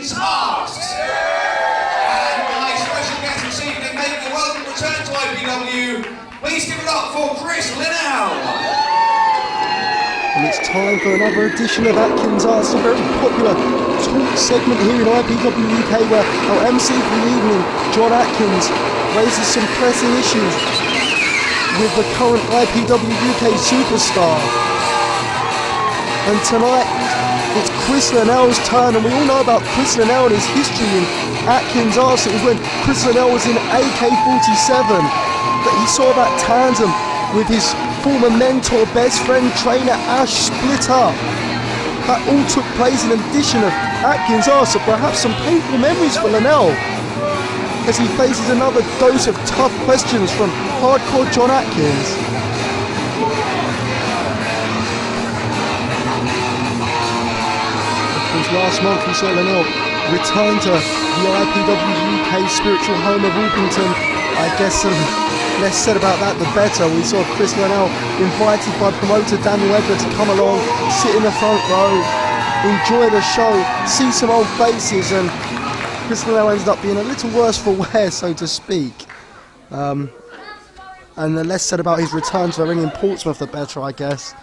Atkins Asks. And my special guest this evening making a welcome return to IPW. Please give it up for Kris Linnell. And it's time for another edition of Atkins Asks, a very popular talk segment here in IPW UK where our MC for the evening, John Atkins, raises some pressing issues with the current IPW UK superstar. And tonight, it's Kris Linnell's turn, and we all know about Kris Linnell and his history in Atkins Asks. It was when Kris Linnell was in AK-47 that he saw that tandem with his former mentor, best friend, trainer Ash split up. That all took place in addition of Atkins Asks, so perhaps some painful memories for Linnell as he faces another dose of tough questions from hardcore John Atkins. Last month we saw Linnell return to the IPW UK spiritual home of Orpington. I guess less said about that the better. We saw Kris Linnell invited by promoter Daniel Edgar to come along, sit in the front row, enjoy the show, see some old faces, and Kris Linnell ended up being a little worse for wear, so to speak. And the less said about his return to the ring in Portsmouth the better, I guess.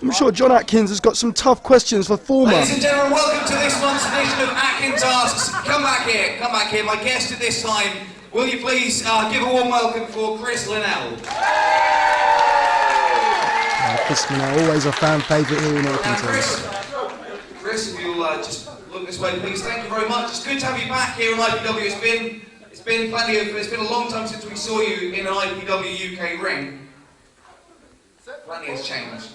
I'm sure John Atkins has got some tough questions for former. Ladies and gentlemen, welcome to this month's edition of Atkins Asks. Come back here, come back here. My guest at this time, will you please give a warm welcome for Kris Linnell. Kris Linnell, always a fan favourite here in Orpington. Kris, if you'll just look this way, please. Thank you very much. It's good to have you back here on IPW. It's been a long time since we saw you in an IPW UK ring. Plenty has changed.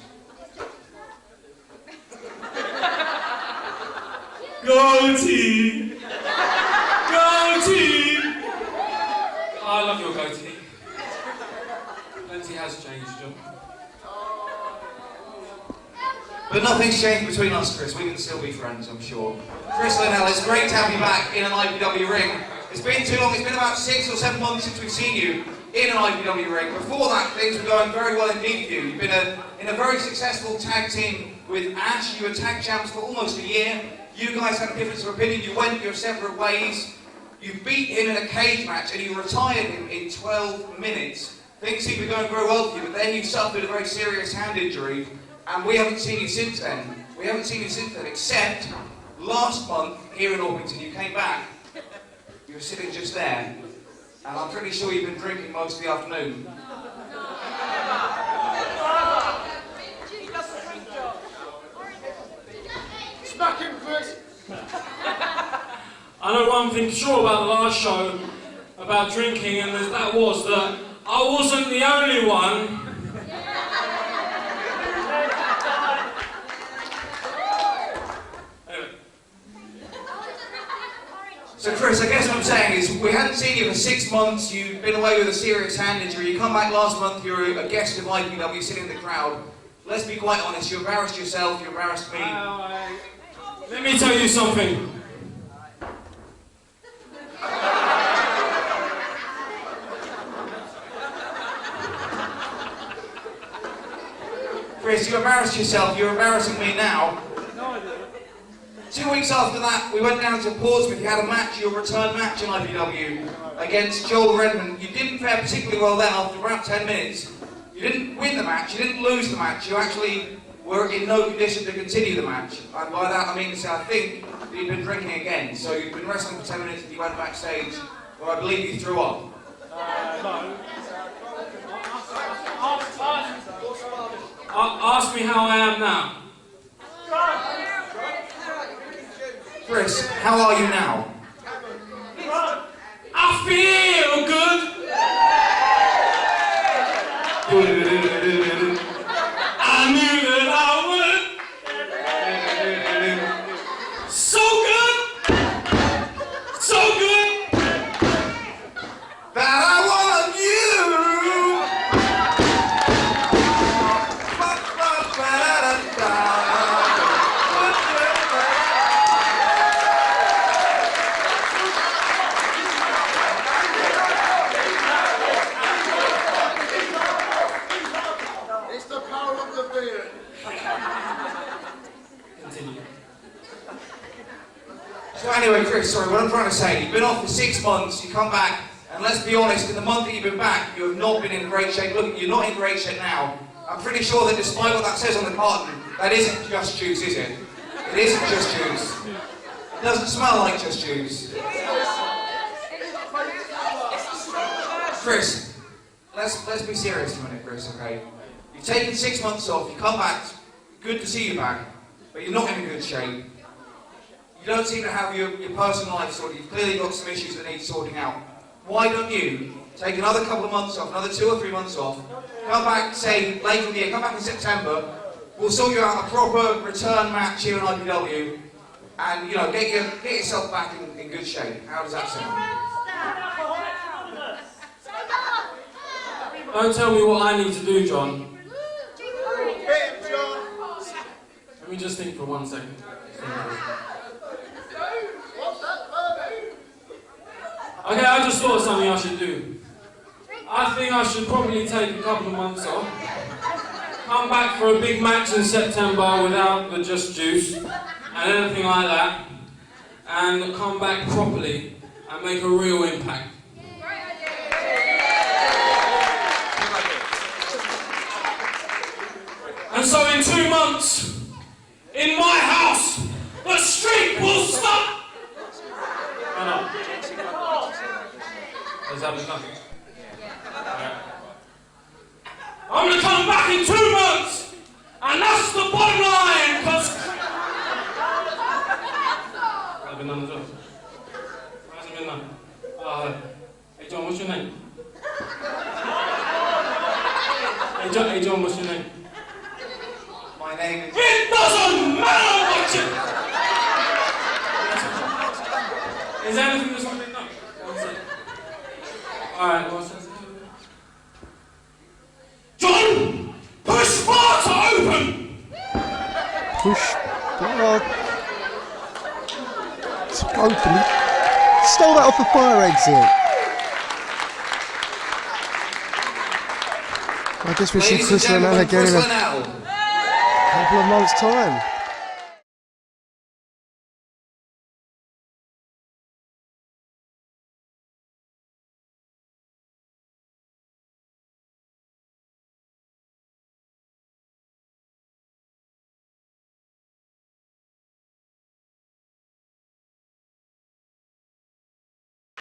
Go team! Go team! I love your goatee. Plenty has changed, John. But nothing's changed between us, Kris. We can still be friends, I'm sure. Kris Linnell, it's great to have you back in an IPW ring. It's been too long. It's been about 6 or 7 months since we've seen you in an IPW ring. Before that, things were going very well indeed for you. You've been in a very successful tag team with Ash. You were tag champs for almost a year. You guys had a difference of opinion. You went your separate ways. You beat him in a cage match and you retired him in 12 minutes. Things seem to be going very well for you, but then you suffered a very serious hand injury, and we haven't seen you since then. We haven't seen you since then, except last month here in Orpington. You came back. You were sitting just there, and I'm pretty sure you've been drinking most of the afternoon. Smack him, Kris! I know one thing sure about the last show, about drinking, and that was that I wasn't the only one. So Kris, I guess what I'm saying is, we hadn't seen you for 6 months, you've been away with a serious hand injury, you come back last month, you're a guest of IPW, sitting in the crowd. Let's be quite honest, you embarrassed yourself, you embarrassed me. Let me tell you something. Kris, you embarrassed yourself, you're embarrassing me now. 2 weeks after that, we went down to Portsmouth. You had a match, your return match in IPW against Joel Redmond. You didn't fare particularly well then after about 10 minutes. You didn't win the match, you didn't lose the match, you actually were in no condition to continue the match. And by that I mean to say, I think that you'd been drinking again. So you'd been wrestling for 10 minutes and you went backstage, where I believe you threw up. No. Ask me how I am now. Kris, how are you now? I feel good. I knew that I would. So good. So good. That I want you. So anyway, Kris, sorry, what I'm trying to say, you've been off for 6 months, you come back, and let's be honest, in the month that you've been back, you have not been in great shape. Look, you're not in great shape now. I'm pretty sure that despite what that says on the carton, that isn't just juice, is it? It isn't just juice. It doesn't smell like just juice. Kris, let's be serious for a minute, Kris, okay? You've taken 6 months off, you come back, good to see you back, but you're not in a good shape. You don't seem to have your personal life sorted. You've clearly got some issues that need sorting out. Why don't you take another couple of months off, another 2 or 3 months off, come back, say, later in the year, come back in September, we'll sort you out a proper return match here in IPW, and, you know, get yourself back in good shape. How does that sound? Don't tell me what I need to do, John. Let me just think for 1 second. Okay, I just thought of something I should do. I think I should probably take a couple of months off, come back for a big match in September without the just juice and anything like that, and come back properly and make a real impact. And so in 2 months, in my house, the streak will stop! Oh, no. Is that enough? Yeah. I'm going to come back in 2 months, and that's the bottom line, because... Has been done as well? Hasn't been done? Hey John, what's your name? Hey John, what's your name? My name is... It doesn't matter what you... Is there anything that's not been done? Alright, what's that? John! Push bar to open! Push bar to open. Stole that off the fire exit. I guess we'll see Kris Linnell again in a couple of months' time.